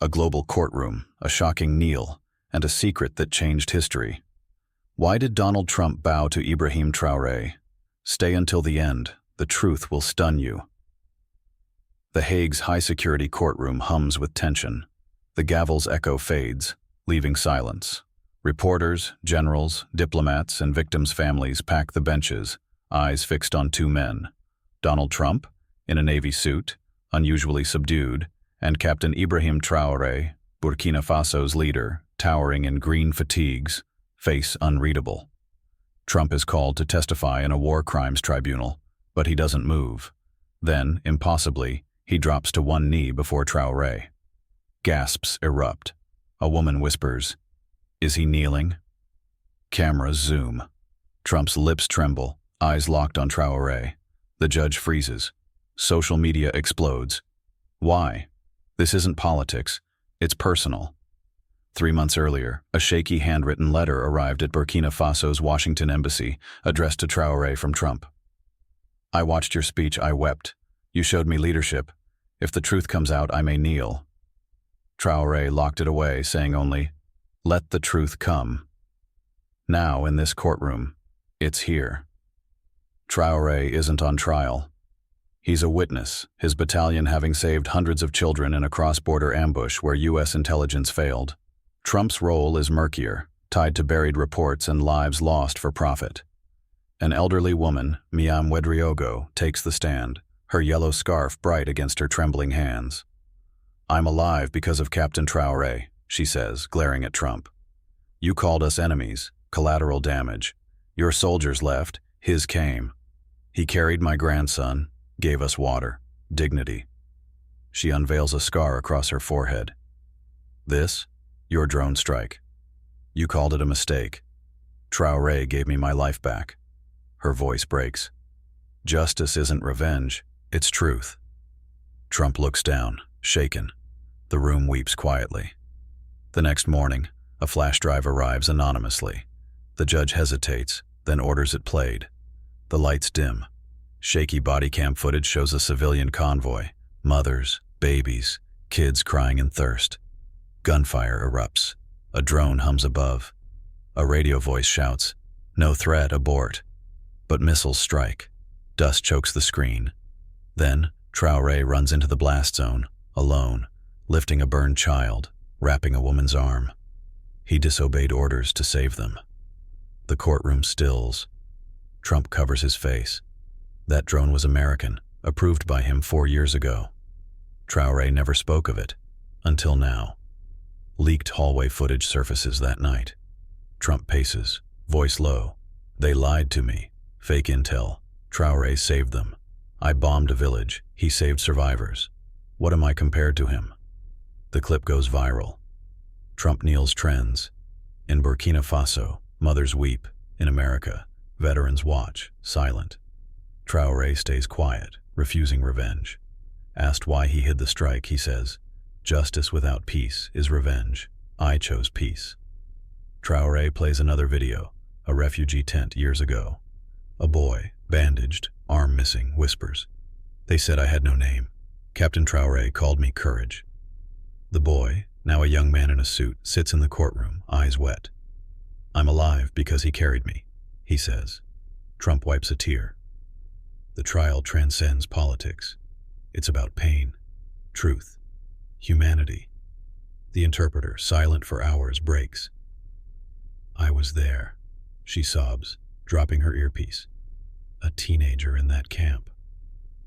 a global courtroom, a shocking kneel, and a secret that changed history. Why did Donald Trump bow to Ibrahim Traoré? Stay until the end. The truth will stun you. The Hague's high-security courtroom hums with tension. The gavel's echo fades, leaving silence. Reporters, generals, diplomats, and victims' families pack the benches, eyes fixed on two men. Donald Trump, in a navy suit, unusually subdued, and Captain Ibrahim Traoré, Burkina Faso's leader, towering in green fatigues, face unreadable. Trump is called to testify in a war crimes tribunal, but he doesn't move. Then, impossibly, he drops to one knee before Traoré. Gasps erupt. A woman whispers, "Is he kneeling?" Cameras zoom. Trump's lips tremble, eyes locked on Traoré. The judge freezes. Social media explodes. Why? This isn't politics. It's personal. 3 months earlier, a shaky handwritten letter arrived at Burkina Faso's Washington embassy, addressed to Traoré from Trump. "I watched your speech, I wept. You showed me leadership. If the truth comes out, I may kneel." Traoré locked it away, saying only, "Let the truth come." Now, in this courtroom, it's here. Traoré isn't on trial. He's a witness, his battalion having saved hundreds of children in a cross-border ambush where U.S. intelligence failed. Trump's role is murkier, tied to buried reports and lives lost for profit. An elderly woman, Miam Wedriogo, takes the stand, her yellow scarf bright against her trembling hands. "I'm alive because of Captain Traoré," she says, glaring at Trump. "You called us enemies, collateral damage. Your soldiers left, his came. He carried my grandson, gave us water, dignity." She unveils a scar across her forehead. "This? Your drone strike. You called it a mistake. Traoré gave me my life back." Her voice breaks. "Justice isn't revenge, it's truth." Trump looks down, shaken. The room weeps quietly. The next morning, a flash drive arrives anonymously. The judge hesitates, then orders it played. The lights dim. Shaky body cam footage shows a civilian convoy, mothers, babies, kids crying in thirst. Gunfire erupts. A drone hums above. A radio voice shouts, "No threat, abort." But missiles strike. Dust chokes the screen. Then, Traoré runs into the blast zone, alone, lifting a burned child, wrapping a woman's arm. He disobeyed orders to save them. The courtroom stills. Trump covers his face. That drone was American, approved by him 4 years ago. Traoré never spoke of it, until now. Leaked hallway footage surfaces that night. Trump paces, voice low. "They lied to me. Fake intel. Traoré saved them. I bombed a village. He saved survivors. What am I compared to him?" The clip goes viral. Trump kneels trends. In Burkina Faso, mothers weep. In America, veterans watch, silent. Traoré stays quiet, refusing revenge. Asked why he hid the strike, he says, "Justice without peace is revenge. I chose peace." Traoré plays another video, a refugee tent years ago. A boy, bandaged, arm missing, whispers, "They said I had no name. Captain Traoré called me courage." The boy, now a young man in a suit, sits in the courtroom, eyes wet. "I'm alive because he carried me," he says. Trump wipes a tear. The trial transcends politics. It's about pain, truth, humanity. The interpreter, silent for hours, breaks. "I was there," she sobs, dropping her earpiece. "A teenager in that camp.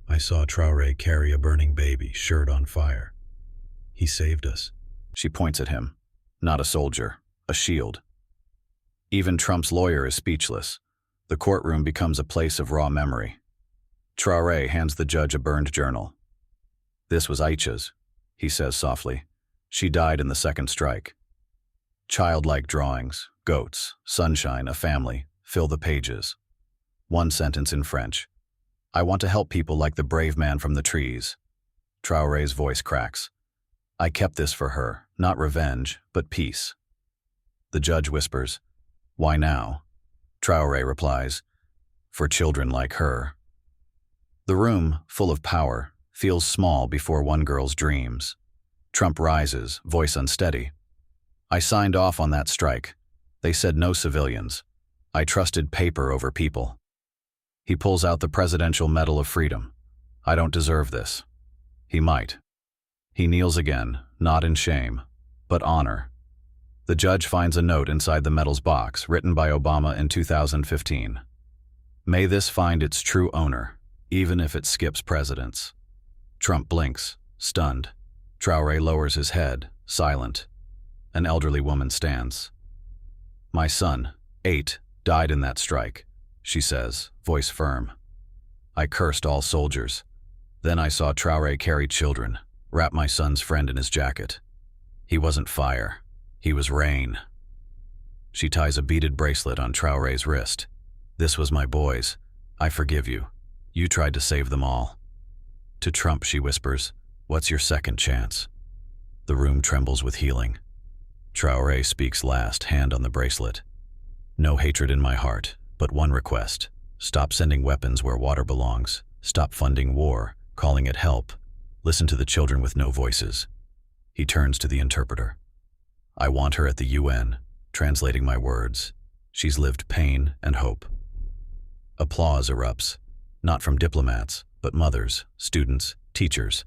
I saw Traoré carry a burning baby, shirt on fire. He saved us." She points at him. Not a soldier, a shield. Even Trump's lawyer is speechless. The courtroom becomes a place of raw memory. Traoré hands the judge a burned journal. "This was Aisha's," he says softly. "She died in the second strike." Childlike drawings, goats, sunshine, a family, fill the pages. One sentence in French. "I want to help people like the brave man from the trees." Traoré's voice cracks. "I kept this for her, not revenge, but peace." The judge whispers, "Why now?" Traoré replies, "For children like her." The room, full of power, feels small before one girl's dreams. Trump rises, voice unsteady. I signed off on that strike. They said no civilians. I trusted paper over people. He pulls out the Presidential Medal of Freedom. I don't deserve this. He might. He kneels again, not in shame, but honor. The judge finds a note inside the medal's box, written by Obama in 2015. May this find its true owner, even if it skips presidents. Trump blinks, stunned. Traoré lowers his head, silent. An elderly woman stands. My son, 8, died in that strike, she says, voice firm. I cursed all soldiers. Then I saw Traoré carry children, wrap my son's friend in his jacket. He wasn't fire. He was rain. She ties a beaded bracelet on Traoré's wrist. This was my boys. I forgive you. You tried to save them all. To Trump, she whispers, what's your second chance? The room trembles with healing. Traoré speaks last, hand on the bracelet. No hatred in my heart, but one request. Stop sending weapons where water belongs. Stop funding war, calling it help. Listen to the children with no voices. He turns to the interpreter. I want her at the UN, translating my words. She's lived pain and hope. Applause erupts, not from diplomats, but mothers, students, teachers.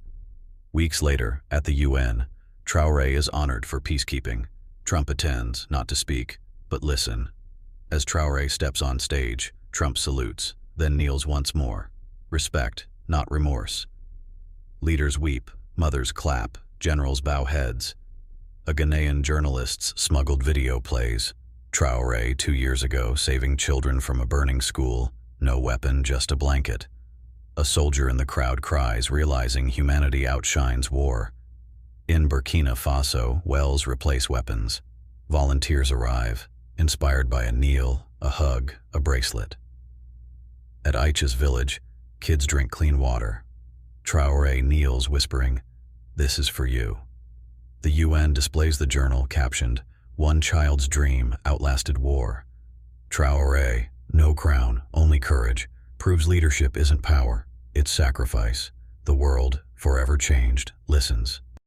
Weeks later, at the UN, Traoré is honored for peacekeeping. Trump attends, not to speak, but listen. As Traoré steps on stage, Trump salutes, then kneels once more. Respect, not remorse. Leaders weep, mothers clap, generals bow heads. A Ghanaian journalist's smuggled video plays. Traoré, 2 years ago, saving children from a burning school. No weapon, just a blanket. A soldier in the crowd cries, realizing humanity outshines war. In Burkina Faso, wells replace weapons. Volunteers arrive, inspired by a kneel, a hug, a bracelet. At Aicha's village, kids drink clean water. Traoré kneels, whispering, "This is for you." The UN displays the journal captioned, "One child's dream outlasted war." Traoré, no crown, only courage, proves leadership isn't power, it's sacrifice. The world, forever changed, listens.